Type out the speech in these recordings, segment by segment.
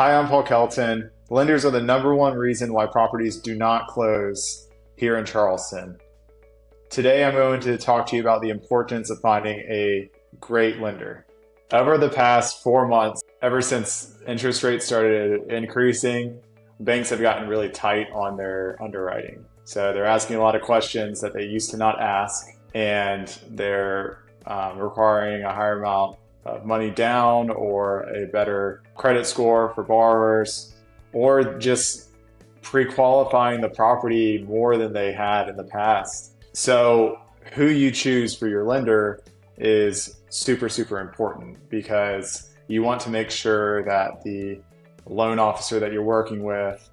Hi, I'm Paul Kelton. Lenders are the number one reason why properties do not close here in Charleston. Today, I'm going to talk to you about the importance of finding a great lender. Over the past 4 months, ever since interest rates started increasing, banks have gotten really tight on their underwriting. So they're asking a lot of questions that they used to not ask, and they're requiring a higher amount of money down or a better credit score for borrowers, or just pre-qualifying the property more than they had in the past. So who you choose for your lender is super, super important because you want to make sure that the loan officer that you're working with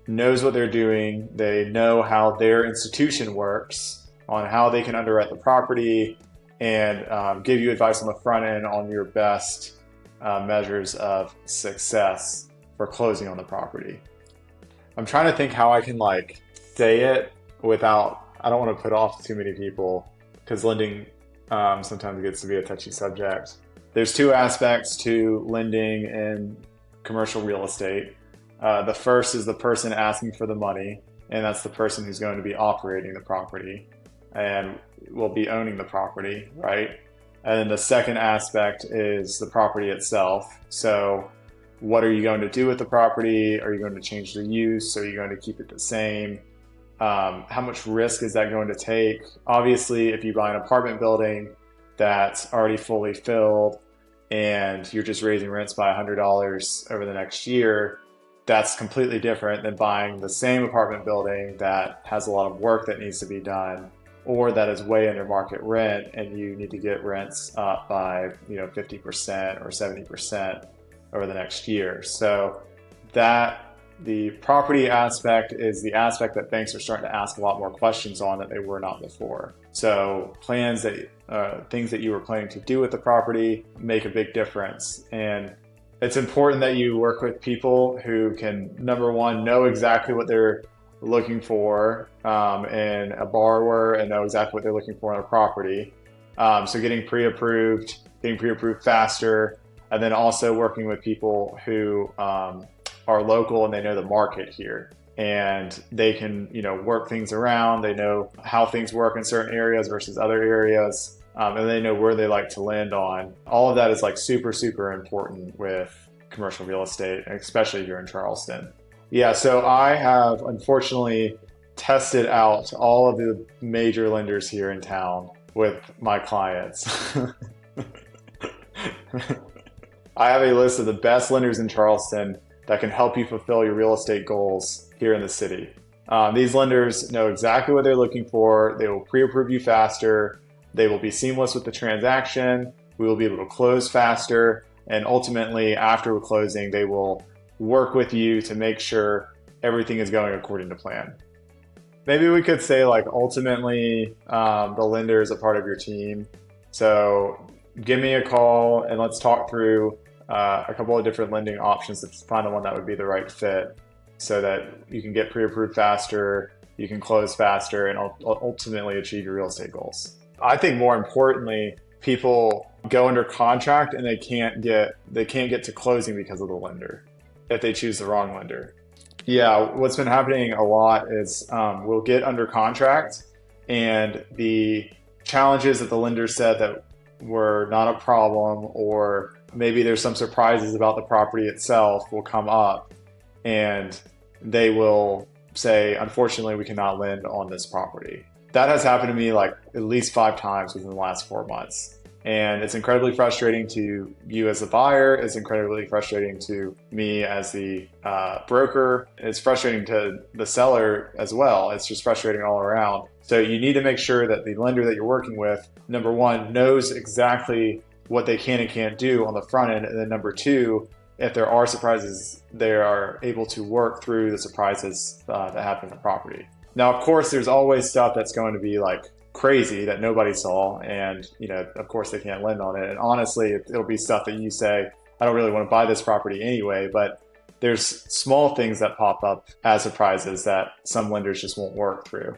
knows what they're doing. They know how their institution works, on how they can underwrite the property, and give you advice on the front end on your best measures of success for closing on the property. I'm trying to think how I can say it without, I don't want to put off too many people because lending sometimes gets to be a touchy subject. There's two aspects to lending in commercial real estate. The first is the person asking for the money, and that's the person who's going to be operating the property and will be owning the property, right? And then the second aspect is the property itself. So what are you going to do with the property? Are you going to change the use? Are you going to keep it the same? How much risk is that going to take? Obviously, if you buy an apartment building that's already fully filled and you're just raising rents by $100 over the next year, that's completely different than buying the same apartment building that has a lot of work that needs to be done, or that is way under market rent and you need to get rents up by 50% or 70% over the next year. So that the property aspect is the aspect that banks are starting to ask a lot more questions on that they were not before. So plans that things that you were planning to do with the property make a big difference. And it's important that you work with people who can, number one, know exactly what they're looking for in a borrower and know exactly what they're looking for in a property. So getting pre-approved faster, and then also working with people who are local and they know the market here. And they can, work things around. They know how things work in certain areas versus other areas. And they know where they like to land on. All of that is super, super important with commercial real estate, especially here in Charleston. Yeah, so I have unfortunately tested out all of the major lenders here in town with my clients. I have a list of the best lenders in Charleston that can help you fulfill your real estate goals here in the city. These lenders know exactly what they're looking for. They will pre-approve you faster. They will be seamless with the transaction. We will be able to close faster. And ultimately, after closing, they will work with you to make sure everything is going according to plan. Maybe we could say ultimately the lender is a part of your team. So give me a call and let's talk through a couple of different lending options to find the one that would be the right fit so that you can get pre-approved faster, you can close faster, and ultimately achieve your real estate goals. I think more importantly, people go under contract and they can't get to closing because of the lender if they choose the wrong lender. Yeah, what's been happening a lot is we'll get under contract and the challenges that the lender said that were not a problem, or maybe there's some surprises about the property itself, will come up and they will say, unfortunately, we cannot lend on this property. That has happened to me at least 5 times within the last 4 months. And it's incredibly frustrating to you as the buyer. It's incredibly frustrating to me as the broker. It's frustrating to the seller as well. It's just frustrating all around. So you need to make sure that the lender that you're working with, number one, knows exactly what they can and can't do on the front end. And then number two, if there are surprises, they are able to work through the surprises that happen in the property. Now, of course, there's always stuff that's going to be crazy that nobody saw, and of course they can't lend on it. And honestly, it'll be stuff that you say, I don't really want to buy this property anyway, but there's small things that pop up as surprises that some lenders just won't work through.